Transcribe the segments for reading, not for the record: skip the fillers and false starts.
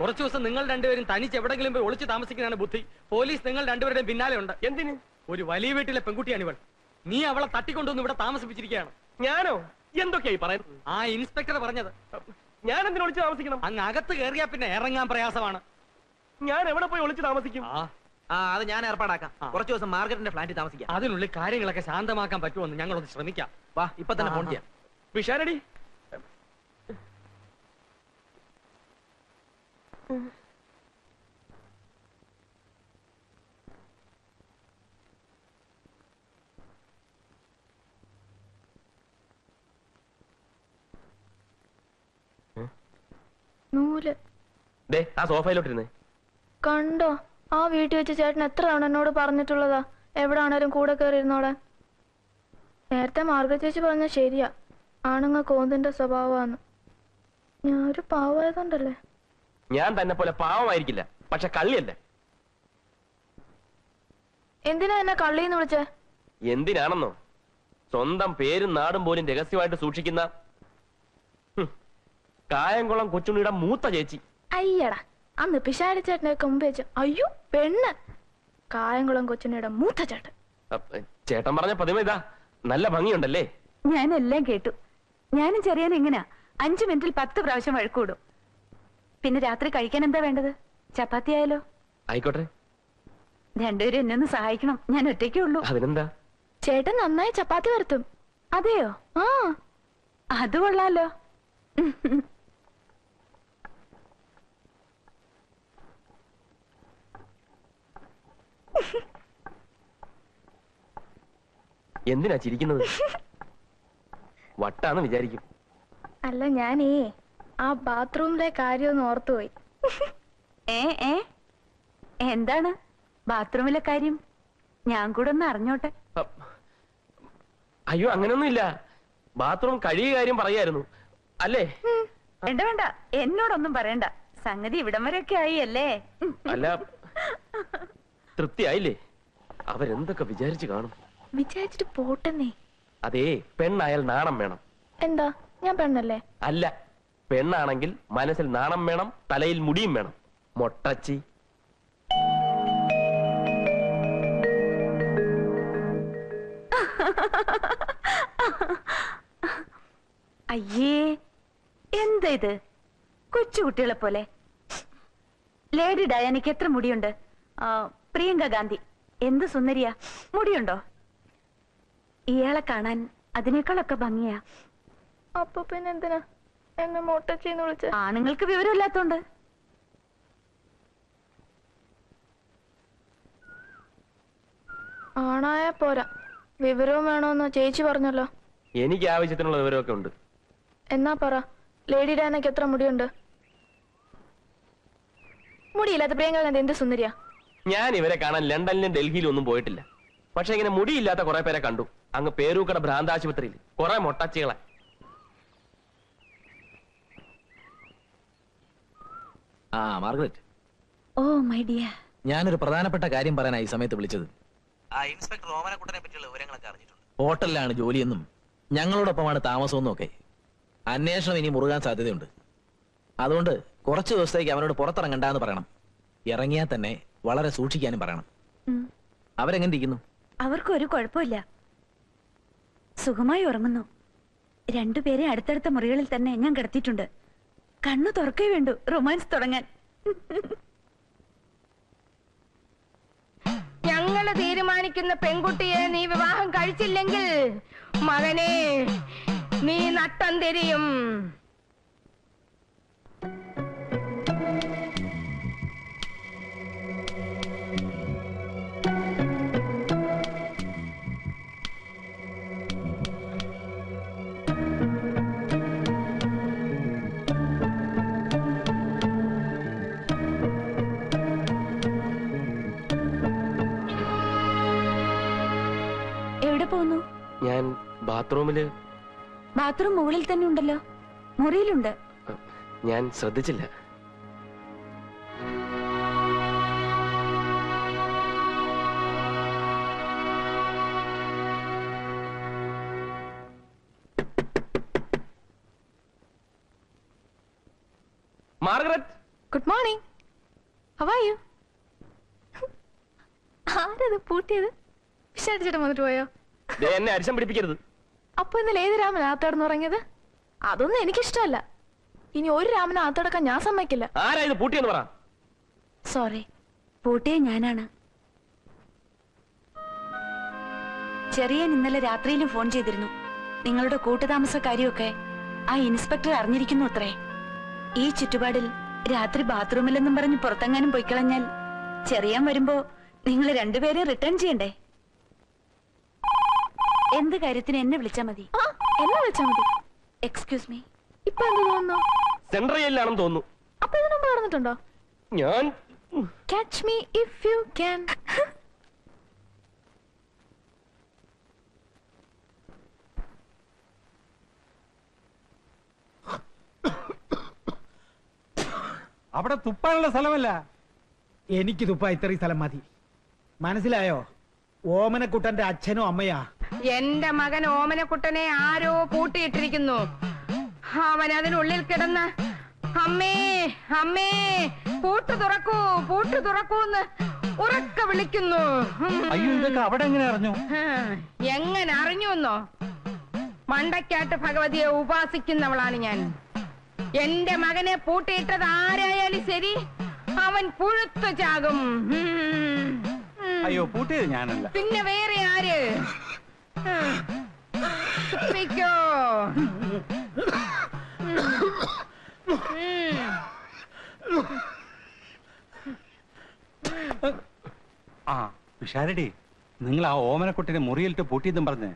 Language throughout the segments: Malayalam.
കുറച്ചു ദിവസം നിങ്ങൾ രണ്ടുപേരും തനിച്ച് എവിടെങ്കിലും പോയി ഒളിച്ചു താമസിക്കുന്നതാണ് ബുദ്ധി. പോലീസ് നിങ്ങൾ രണ്ടുപേരുടെയും പിന്നാലെ ഉണ്ട്. എന്തിന്? ഒരു വലിയ വീട്ടിലെ പെൺകുട്ടിയാണ് ഇവൾ. നീ അവളെ തട്ടിക്കൊണ്ടുവന്ന് ഇവിടെ താമസിപ്പിച്ചിരിക്കുകയാണ്. ഞാനോ? എന്തൊക്കെയായി പറയുന്നത്? ആ ഇൻസ്പെക്ടർ പറഞ്ഞത്. ഞാൻ എന്തിനു ഒളിച്ചു താമസിക്കണം? അങ്ങ് അകത്ത് കയറിയാ പിന്നെ ഇറങ്ങാൻ പ്രയാസമാണ്. ഞാൻ എവിടെ പോയി ഒളിച്ചു താമസിക്കും? അത് ഞാൻ ഏർപ്പാടാക്കാം. കുറച്ചു ദിവസം മാർഗരറ്റിന്റെ ഫ്ലാറ്റിൽ താമസിക്കാം. അതിനുള്ളിൽ കാര്യങ്ങളൊക്കെ ശാന്തമാക്കാൻ പറ്റുമെന്ന് ഞങ്ങളൊന്ന് ശ്രമിക്കാം. വാ, ഇപ്പൊ തന്നെ ഫോൺ ചെയ്യാം. വിഷാരടി, നൂല് ആ സോഫയിലോട്ടിരുന്നേ. കണ്ടോ? ആ വീട്ടിൽ വെച്ച് ചേട്ടൻ എത്ര തവണ എന്നോട് പറഞ്ഞിട്ടുള്ളതാ എവിടാണേലും കൂടെ കയറിയിരുന്നോളെ. നേരത്തെ മാർഗരറ്റ് ചേച്ചി പറഞ്ഞ ശരിയാ, ആണുങ്ങ കോന്തിന്റെ സ്വഭാവമാണ്. ഞാനൊരു പാവമായതുകൊണ്ടല്ലേ. ഞാൻ തന്നെ പോലെ പാവമായിരിക്കില്ല, പക്ഷെ കള്ളിയല്ല. എന്തിനാ എന്നെ കള്ളിന്ന് വിളിച്ചേ? എന്തിനാണെന്നോ? സ്വന്തം പേരും നാടും പോലും രഹസ്യമായിട്ട് സൂക്ഷിക്കുന്ന കായംകുളം കൊച്ചുണ്ണിയുടെ മൂത്ത ചേച്ചി. അയ്യടാ, അന്ന് പിഷാരി ചേട്ടനെയൊക്കെ മുമ്പ് വെച്ച് അയ്യോ പെണ്ണ്. കായംകുളം കൊച്ചുണ്ണിയുടെ മൂത്ത ചേട്ടൻ. ചേട്ടൻ പറഞ്ഞ പതിമ ഇതാ, നല്ല ഭംഗിയുണ്ടല്ലേ? ഞാനെല്ലാം കേട്ടു. ഞാനും ചെറിയാൻ എങ്ങനാ 5 മിനിറ്റിൽ 10 പ്രാവശ്യം വഴക്കൂടും. പിന്നെ രാത്രി കഴിക്കാൻ എന്താ വേണ്ടത്? ചപ്പാത്തി ആയാലോ? ആയിക്കോട്ടെ. രണ്ടുപേരും എന്നെ ഒന്ന് സഹായിക്കണം, ഞാൻ ഒറ്റയ്ക്കേ ഉള്ളൂ. അതിനെന്താ? ചേട്ടൻ നന്നായി ചപ്പാത്തി വരുത്തും. അതെയോ? ആ, അത് കൊള്ളാലോ. എന്തിനാ ചിരിക്കുന്നത്? വട്ടാന്ന് വിചാരിക്കും. അല്ല, ഞാനേ ആ ബാത്റൂമിലെ കാര്യമൊന്ന് ഓർത്തുപോയി. എന്താണ് ബാത്റൂമിലെ കാര്യം? ഞാൻ കൂടെ ഒന്ന് അറിഞ്ഞോട്ടെ. അയ്യോ, അങ്ങനൊന്നുമില്ല. ബാത്റൂം കഴിയ കാര്യം പറയായിരുന്നു അല്ലേ? വേണ്ട വേണ്ട, എന്നോടൊന്നും പറയണ്ട. സംഗതി ഇവിടം വരെയൊക്കെ ആയി അല്ലേ? അല്ല, തൃപ്തിയായില്ലേ? അവരെന്തൊക്കെ വിചാരിച്ചു കാണും. വിചാരിച്ചിട്ട് പോട്ടെന്നേ. അതേ, പെണ്ണായാൽ നാണം വേണം. എന്താ, ഞാൻ പെണ്ണല്ലേ? അല്ല, പെണ്ണാണെങ്കിൽ മനസ്സിൽ നാണം വേണം, തലയിൽ മുടിയും വേണം. മൊട്ടച്ചി. അയ്യേ, എന്താ ഇത്? കൊച്ചുകുട്ടികളെ പോലെ. ലേഡി ഡയാനയ്ക്ക് എത്ര മുടിയുണ്ട്? പ്രിയങ്ക ഗാന്ധി എന്ത് സുന്ദരിയാ, മുടിയുണ്ടോ? ഇയാളെ കാണാൻ അതിനേക്കാളൊക്കെ ഭംഗിയാ. അപ്പൊ പിന്നെ എന്തിനാ എന്നെ മൊട്ടച്ചിന്ന് വിളിച്ച? ആണുങ്ങൾക്ക് വിവരമില്ലാത്തോണ്ട്. ആണായ പോരാ, വിവരവും വേണോന്ന് ചേച്ചി പറഞ്ഞല്ലോ. എനിക്ക് ആവശ്യത്തിനുള്ള വിവരമൊക്കെ ഉണ്ട്. എന്നാ പറ, ലേഡി ഡാനയ്ക്ക് എത്ര മുടിയുണ്ട്? മുടിയില്ലാത്ത പ്രിയങ്ക ഗാന്ധി എന്ത് സുന്ദരിയാ. ഞാൻ ഇവരെ കാണാൻ ലണ്ടനിലും ഡൽഹിയിലും ഒന്നും പോയിട്ടില്ല. പക്ഷെ ഇങ്ങനെ മുടിയില്ലാത്ത കുറെ പേരെ കണ്ടു, അങ്ങ് പേരൂക്കട ഭ്രാന്താശുപത്രിയിൽ. കുറെ മൊട്ടച്ചികളെ. മാർഗരറ്റ്. Oh my dear. ഞാനൊരു പ്രധാനപ്പെട്ട കാര്യം പറയാനായി ഈ സമയത്ത് വിളിച്ചത്. ഇൻസ്പെക്ടർ ഓമനക്കുട്ടനെ പറ്റിയുള്ള വിവരങ്ങളൊക്കെ അറിഞ്ഞിട്ടുണ്ട്. ഹോട്ടലിലാണ് ജോലിയെന്നും ഞങ്ങളോടൊപ്പമാണ് താമസമെന്നും ഒക്കെ. അന്വേഷണം ഇനി മുറുകാൻ സാധ്യതയുണ്ട്. അതുകൊണ്ട് കുറച്ചു ദിവസത്തേക്ക് അവനോട് പുറത്തിറങ്ങണ്ടെന്ന് പറയണം. ഇറങ്ങിയാൽ തന്നെ വളരെ സൂക്ഷിക്കാനും പറയണം. അവരെങ്ങനെ ഇരിക്കുന്നു? അവർക്കൊരു കുഴപ്പമില്ല, സുഖമായി ഉറങ്ങുന്നു. രണ്ടുപേരെ അടുത്തടുത്ത മുറികളിൽ തന്നെ ഞാൻ കിടത്തിയിട്ടുണ്ട്. കണ്ണു തുറക്കേ വേണ്ടു റൊമാൻസ് തുടങ്ങാൻ. ഞങ്ങള് തീരുമാനിക്കുന്ന പെൺകുട്ടിയെ നീ വിവാഹം കഴിച്ചില്ലെങ്കിൽ മകനെ നീ നട്ടം തിരിയും. എവിടെ പോകുന്നു? ഞാൻ ബാത്റൂമില്. ബാത്റൂം മുകളിൽ തന്നെ ഉണ്ടല്ലോ, മുറിയിലുണ്ട്. ഞാൻ ശ്രദ്ധിച്ചില്ല. Margaret, good morning. How are you? ആരത് പൂട്ടിയത്? വിശാരിച്ചിട്ട് വന്നിട്ട് പോയോ? എന്നെ അരിശം പിടിപ്പിക്കരുത്. അപ്പൊ ഇന്നലെ ഏത് രാമൻ അകത്തടന്ന് ഉറങ്ങിയത്? അതൊന്നും എനിക്കിഷ്ടമല്ല. ഇനി ഒരു രാമനെ അകത്തടക്കാൻ ഞാൻ സമ്മതിക്കില്ല. ആരാ ഇത് പൂട്ടിയെന്ന് പറ. സോറി, പൂട്ടിയെ ഞാനാണ്. ചെറിയൻ ഇന്നലെ രാത്രിയിലും ഫോൺ ചെയ്തിരുന്നു. നിങ്ങളുടെ കൂട്ടുതാമസക്കാരിയൊക്കെ ആ ഇൻസ്പെക്ടർ അറിഞ്ഞിരിക്കുന്നു അത്രേ. ഈ ചുറ്റുപാടിൽ രാത്രി ബാത്റൂമിലെന്നും പറഞ്ഞ് പുറത്തെങ്ങാനും പൊയ്ക്കളഞ്ഞാൽ ചെറിയാൻ വരുമ്പോ നിങ്ങൾ രണ്ടുപേരെ റിട്ടേൺ ചെയ്യണ്ടേ? എന്ത് കാര്യത്തിന് എന്നെ വിളിച്ചാ മതി. എന്നെ വിളിച്ചാ മതി. Excuse me. ഇപ്പൊ എന്ത് തോന്നുന്നു? സെൻട്രൽ ജയിലിലാണെന്ന് തോന്നുന്നു. അപ്പൊ ഇതിനു മുമ്പ് പറഞ്ഞിട്ടുണ്ടോ? ഞാൻ catch me if you can. അവിടെ തുപ്പാനുള്ള സ്ഥലമല്ല. എനിക്ക് തുപ്പാ ഇത്രയും സ്ഥലം മതി. മനസ്സിലായോ? ഓമനക്കുട്ടന്റെ അച്ഛനും അമ്മയാ. എന്റെ മകൻ ഓമനക്കുട്ടനെ ആരോ പൂട്ടിയിട്ടിരിക്കുന്നു. അവൻ അതിനുള്ളിൽ കിടന്ന് അമ്മേ അമ്മേ പൂട്ടു തുറക്കൂ പൂട്ടു തുറക്കൂന്ന് ഉറക്കെ വിളിക്കുന്നു. അയ്യോ, ഇതൊക്കെ അവിടെ എങ്ങനെ അറിഞ്ഞു? എങ്ങനെ അറിഞ്ഞുവെന്നോ? മണ്ടക്കാട്ട് ഭഗവതിയെ ഉപാസിക്കുന്നവളാണ് ഞാൻ. എന്റെ മകനെ പൂട്ടിയിട്ടത് ആരായാലും ശരി, അവൻ പുഴുത്തു ചാകും. അയ്യോ, പൂട്ടിയത് ഞാനല്ല. പിന്നെ വേറെ ആര്? തുപ്പിക്കോ. ആ വിഷാരടി, നിങ്ങൾ ആ ഓമനക്കുട്ടിനെ മുറിയിലിട്ട് പൂട്ടിയതും പറഞ്ഞ്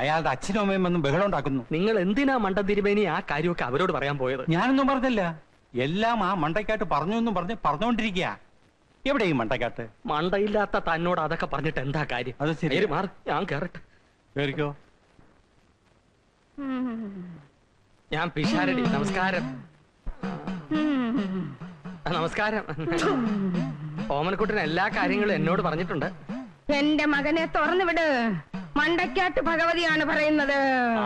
അയാളുടെ അച്ഛനും അമ്മയും വന്ന് ബഹളം ഉണ്ടാക്കുന്നു. നിങ്ങൾ എന്തിനാ മണ്ടൻ തിരുമേനി ആ കാര്യമൊക്കെ അവരോട് പറയാൻ പോയത്? ഞാനൊന്നും പറഞ്ഞില്ല. എല്ലാം ആ മണ്ടക്കാട്ട് പറഞ്ഞു എന്നും പറഞ്ഞോണ്ടിരിക്കുക. എവിടെ ഈ മണ്ടക്കാട്ട്? മണ്ടയില്ലാത്ത തന്നോട് അതൊക്കെ പറഞ്ഞിട്ട് എന്താ കാര്യം? അത് ശരി. നേര് മാറ്, ഞാൻ കേറട്ടെ. കേറിക്കോ. ഞാൻ പിഷാരടി. നമസ്കാരം. നമസ്കാരം. ഓമനക്കുട്ടൻ എല്ലാ കാര്യങ്ങളും എന്നോട് പറഞ്ഞിട്ടുണ്ട്. എന്റെ മകനെ തുറന്നു വിട്. മണ്ടക്കാട്ട് ഭഗവതിയാണ് പറയുന്നത്.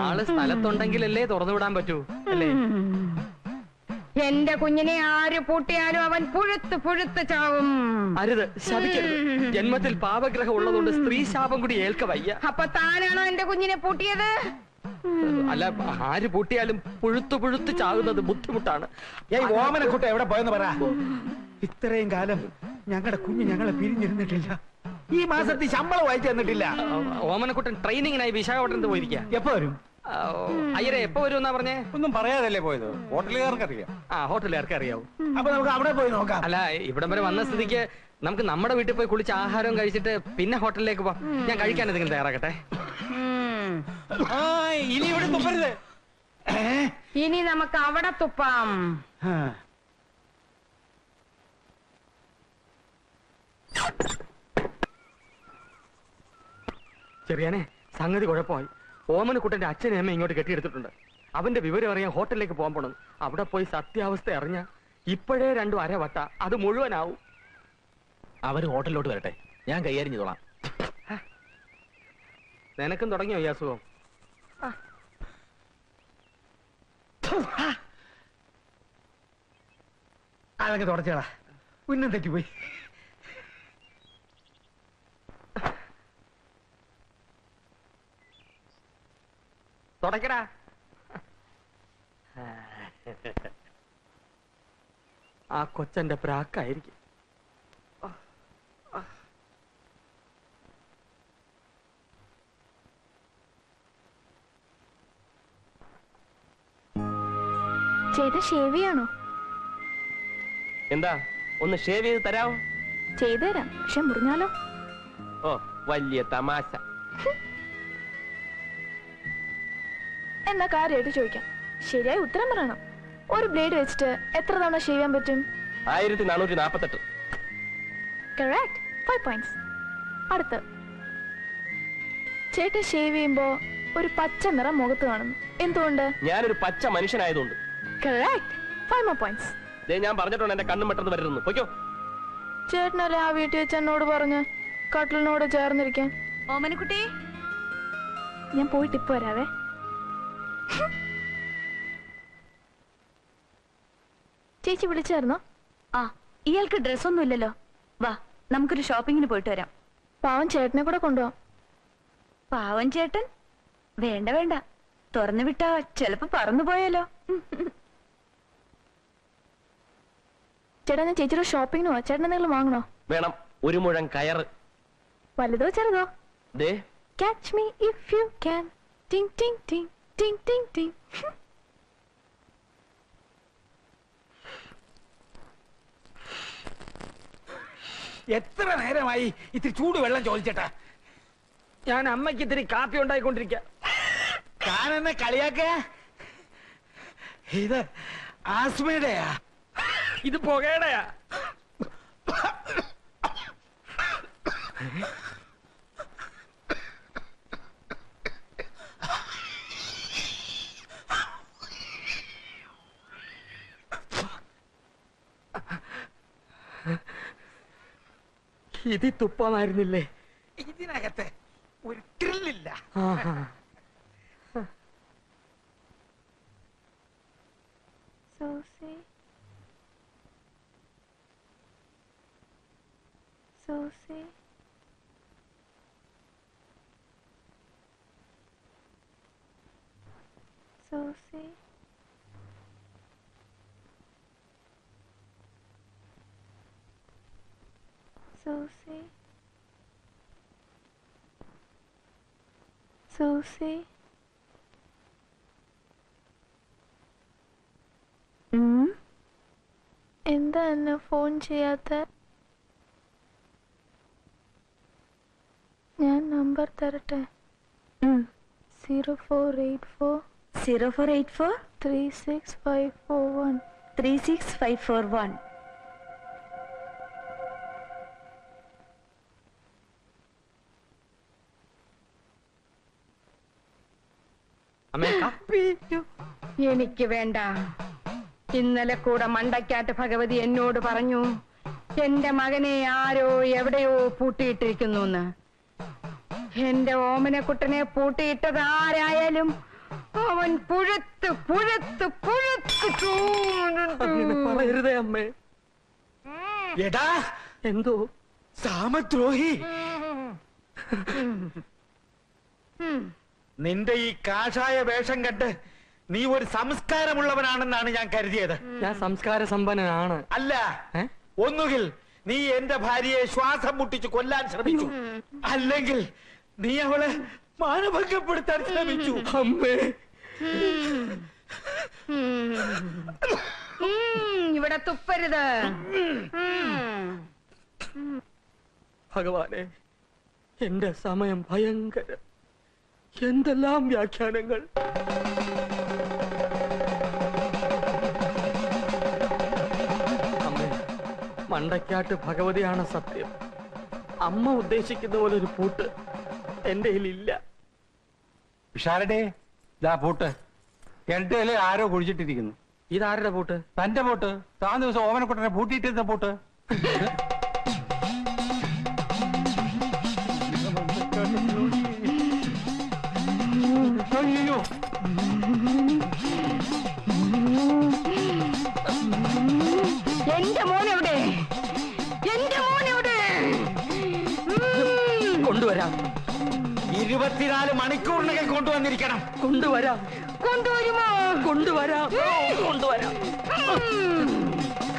ആള് സ്ഥലത്തുണ്ടെങ്കിലല്ലേ തുറന്നു വിടാൻ പറ്റൂ, അല്ലേ? എന്റെ കുഞ്ഞിനെ ആര് പൂട്ടിയാലും അവൻ പുഴുത്ത് പുഴുത്ത് ചാവും. അരുത്, ശപിക്കരുത്. ജന്മത്തിൽ പാപഗ്രഹം ഉള്ളതുകൊണ്ട് സ്ത്രീ ശാപം കൂടി ഏൽക്ക വയ്യ. അപ്പൊ താനാണോ എന്റെ കുഞ്ഞിനെ പൂട്ടിയത്? അല്ല, ആര് പൂട്ടിയാലും പുഴുത്തു പുഴുത്ത് ചാകുന്നത് ബുദ്ധിമുട്ടാണ്. ഓമനക്കുട്ട എവിടെ പോയെന്ന് പറ. ഇത്രയും കാലം ഞങ്ങളുടെ കുഞ്ഞ് ഞങ്ങളെ പിരിഞ്ഞിരുന്നിട്ടില്ല. ഈ മാസത്തിൽ ശമ്പളം വായിച്ചു തന്നിട്ടില്ല. ഓമനക്കുട്ടൻ ട്രെയിനിങ്ങിനായി വിശാഖപട്ടണത്ത് പോയിരിക്കുക. എപ്പോ വരും? അയ്യരെ എപ്പോ വരും എന്നാ പറഞ്ഞേ? ഒന്നും പറയാതല്ലേ പോയത്. ഹോട്ടലുകാർക്ക് അറിയാം. ആ, ഹോട്ടലുകാർക്ക് അറിയാവൂ. അപ്പൊ നമുക്ക് അവിടെ പോയി നോക്കാം. അല്ല, ഇവിടം വരെ വന്ന സ്ഥിതിക്ക് നമുക്ക് നമ്മുടെ വീട്ടിൽ പോയി കുളിച്ച് ആഹാരം കഴിച്ചിട്ട് പിന്നെ ഹോട്ടലിലേക്ക് പോവാം. ഞാൻ കഴിക്കാൻ എന്തെങ്കിലും തയ്യാറാക്കട്ടെ. ഇനി ഇവിടെ തുപ്പരുത്. ഇനി നമുക്ക് അവിടെ തുപ്പാം. ചെറിയാനെ, സംഗതി കുഴപ്പമായി. ഓമനക്കുട്ടന്റെ അച്ഛനെ അമ്മ ഇങ്ങോട്ട് കെട്ടിയെടുത്തിട്ടുണ്ട്. അവന്റെ വിവരം അറിയാൻ ഹോട്ടലിലേക്ക് പോകാൻ പോണം. അവിടെ പോയി സത്യാവസ്ഥ അറിഞ്ഞ ഇപ്പോഴേ 2 അരവട്ട അത് മുഴുവനാവും. അവര് ഹോട്ടലിലോട്ട് വരട്ടെ, ഞാൻ കൈകാര്യം ചെയ്തോളാം. നിനക്കും തുടങ്ങിയോ ഈ അസുഖം? അതൊക്കെ തുടച്ചേടാ. ഉന്നം തെറ്റിപ്പോയി. തുടക്കടാ. ആ കൊച്ചന്റെ പ്രാക്കായിരിക്കും. ചേട്ടാ ഷേവ് ചെയ്യാണോ? എന്താ, ഒന്ന് ഷേവ് ചെയ്ത് തരാമോ? ചെയ്തു തരാം, പക്ഷെ മുറിഞ്ഞാലോ? ഓ, വലിയ തമാശ. എന്നാ കാര്യമായിട്ട് ചോദിക്കാം, ശരിയായി ഉത്തരം പറയണം. ഒരു ബ്ലേഡ് വെച്ചിട്ട് എത്ര തവണ ഷേവ് ചെയ്യാൻ പറ്റും? 1448. Correct, 5 points. അടുത്ത്, ചേട്ടൻ ഷേവ് ചെയ്യുമ്പോ ഒരു പച്ച നിറം മുഖത്ത് കാണുന്നു, എന്തുകൊണ്ട്? ഞാനൊരു പച്ച മനുഷ്യനായതുകൊണ്ട്. Correct, 5 more points. ഞാൻ പറഞ്ഞിട്ടുണ്ട് എന്റെ കണ്ണും പെട്ടെന്ന് വരുന്നു. പൊയ്ക്കോ. ചേട്ടനല്ലേ ആ വീട്ടിൽ വെച്ച് എന്നോട് പറഞ്ഞ് കട്ടിലിനോട് ചേർന്നിരിക്കാൻ? ഓമനക്കുട്ടി, ഞാൻ പോയിട്ട് ഇപ്പൊ വരാവേ. ചേച്ചി വിളിച്ചായിരുന്നോ? ആ ഇയാൾക്ക് ഡ്രസ്സൊന്നും ഇല്ലല്ലോ. വാ നമുക്കൊരു ഷോപ്പിങ്ങിന് പോയിട്ട് വരാം. പാവം ചേട്ടനെ കൂടെ കൊണ്ടുപോവാം. പാവൻ ചേട്ടൻ? വേണ്ട വേണ്ട, തുറന്നു വിട്ടാ ചിലപ്പോ പറന്നു പോയാലോ. ചേട്ടാ ഞാൻ ചേച്ചിയുടെ ഷോപ്പിങ്ങിന് പോവാ. ചേട്ടൻ എന്തെങ്കിലും വാങ്ങണോ? വേണം, ഒരു മുഴം കയറ്. വലുതോ ചെറുതോ? ദേ catch me if you can. ടിങ് ടിങ് ടിങ് ടിങ് ടിങ് ടിങ്. എത്ര നേരമായി ഇത്തിരി ചൂട് വെള്ളം ചോദിച്ചേട്ടാ. ഞാൻ അമ്മയ്ക്ക് ഇത്തിരി കാപ്പി ഉണ്ടായിക്കൊണ്ടിരിക്ക. ഞാനെന്നെ കളിയാക്ക? ഇത് ആസ്മയുടെയാ? ഇത് പുകയുടെയാ. ഇത് തുപ്പമായിരുന്നില്ലേ? ഇതിനകത്ത് ഒരു ത്രില്ലില്ല. Susie Susie Susie Susie Susie. എന്താ എന്നെ ഫോൺ ചെയ്യാത്ത? ഞാൻ നമ്പർ തരട്ടെ. 0484 0484 36541. 36541. അമ്മേ കാപ്പി. എനിക്ക് വേണ്ട. ഇന്നലെ കൂടെ മണ്ടയ്ക്കാട്ട് ഭഗവതി എന്നോട് പറഞ്ഞു എന്റെ മകനെ ആരോ എവിടെയോ പൂട്ടിയിട്ടിരിക്കുന്നു എന്ന്. എന്റെ ഓമനക്കുട്ടനെ പൂട്ടിയിട്ടത് ആരായാലും അവൻ പുഴുത്ത് പുഴുത്ത് പുഴുത്ത് അങ്ങനെ പറയരുതേ അമ്മേ. എടാ എന്തോ സാമദ്രോഹി, നിന്റെ ഈ കാഷായ വേഷം കണ്ട് നീ ഒരു സംസ്കാരമുള്ളവനാണെന്നാണ് ഞാൻ കരുതിയത്. ഞാൻ സംസ്കാര സമ്പന്നനാണ്. അല്ല, ഒന്നുകിൽ നീ എന്റെ ഭാര്യയെ ശ്വാസം മുട്ടിച്ച് കൊല്ലാൻ ശ്രമിച്ചു, അല്ലെങ്കിൽ നീ അവളെ മാനഭംഗപ്പെടുത്താൻ ശ്രമിച്ചു. അമ്മേ ഇവിടെ തുപ്പരുത്. ഭഗവാനെ, എന്റെ സമയം ഭയങ്കരം. എന്തെല്ലാം വ്യാഖ്യാനങ്ങൾ. അമ്മേ, മണ്ടയ്ക്കാട്ട് ഭഗവതിയാണ് സത്യം. അമ്മ ഉദ്ദേശിക്കുന്ന പോലെ ഒരു പൂട്ട് എന്റെ കയ്യിലില്ല. വിശാലടേ, ഇതാ പൂട്ട്. കിണറ്റില് ആരോ കുഴിച്ചിട്ടിരിക്കുന്നു. ഇതാരുടെ പൂട്ട്? തന്റെ പൂട്ട്. താൻ ദിവസം ഓമനക്കുട്ടനെ പൂട്ടിയിട്ടിരുന്ന പൂട്ട്. അയ്യോ, എന്റെ മോനെവിടെ? എന്റെ മോനെവിടെ? കൊണ്ടുവരാം. 24 മണിക്കൂറിനകം കൊണ്ടുവന്നിരിക്കണം. കൊണ്ടുവരാം. കൊണ്ടുവരുമോ? കൊണ്ടുവരാം. കൊണ്ടുവരാം.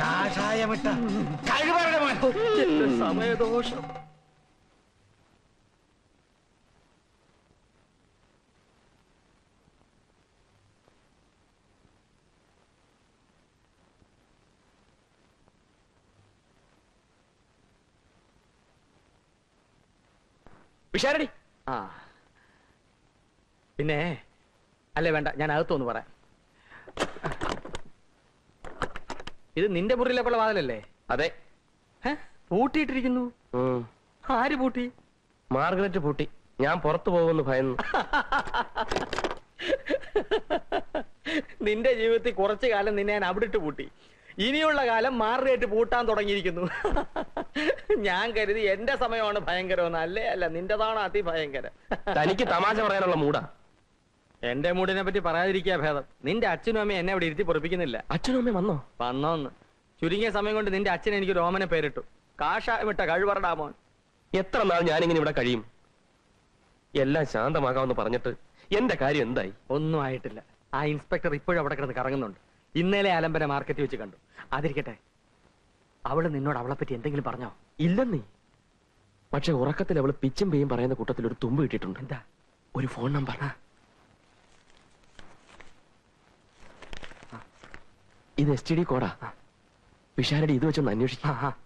കാഷായമിട്ട കഴിവരുടെ മോൻ. എന്റെ സമയദോഷം. വിശാരടി. ആ പിന്നെ അല്ലേ, വേണ്ട, ഞാൻ അകത്തൊന്ന് പറയാം. ഇത് നിന്റെ മുറിയിലേക്കുള്ള വാതിലല്ലേ? അതെ. പൂട്ടിയിട്ടിരിക്കുന്നു. ആര് പൂട്ടി? മാർഗരറ്റ് പൂട്ടി. ഞാൻ പുറത്തു പോകുമെന്ന് ഭയന്നു. നിന്റെ ജീവിതത്തിൽ കുറച്ചു കാലം നിന്നെ ഞാൻ അവിടെ ഇട്ട് പൂട്ടി. ഇനിയുള്ള കാലം മാർഗരറ്റ് പൂട്ടാൻ തുടങ്ങിയിരിക്കുന്നു. ഞാൻ കരുതി എന്റെ സമയമാണ് ഭയങ്കരമെന്ന്. അല്ലേ അല്ല, നിന്റെതാണ് അതിഭയങ്കരം. തനിക്ക് തമാശ പറയാനുള്ള മൂടാ. എന്റെ മൂടിനെ പറ്റി പറയാതിരിക്കാ ഭേദം. നിന്റെ അച്ഛനും അമ്മയും എന്നെ അവിടെ ഇരുത്തി പൊറപ്പിക്കുന്നില്ല. അച്ഛനും അമ്മയും വന്നോ? വന്നോന്ന് ചുരുങ്ങിയ സമയം കൊണ്ട് നിന്റെ അച്ഛൻ എനിക്ക് രോമനെ പേരിട്ടു. കാഷായം വിട്ട കഴിവറടാ മോൻ. എത്ര നാൾ ഞാനിങ്ങനെ ഇവിടെ കഴിയും? എല്ലാം ശാന്തമാകാമെന്ന് പറഞ്ഞിട്ട് എന്റെ കാര്യം എന്തായി? ഒന്നും ആയിട്ടില്ല. ആ ഇൻസ്പെക്ടർ ഇപ്പോഴും അവിടെ കിടന്ന് കറങ്ങുന്നുണ്ട്. ഇന്നലെ ആലമ്പന മാർക്കറ്റ് വെച്ച് കണ്ടു. അതിരിക്കട്ടെ, അവള് നിന്നോട് അവളെ പറ്റി എന്തെങ്കിലും പറഞ്ഞോ? ഇല്ലെന്നേ. പക്ഷെ ഉറക്കത്തിൽ അവള് പിച്ചും പേയും പറയുന്ന കൂട്ടത്തിൽ ഒരു തുമ്പ് കിട്ടിയിട്ടുണ്ട്. എന്താ? ഒരു ഫോൺ നമ്പർ. ഇത് STD കോഡാ. പിഷാരടി ഇത് വെച്ചൊന്ന് അന്വേഷിക്കാം.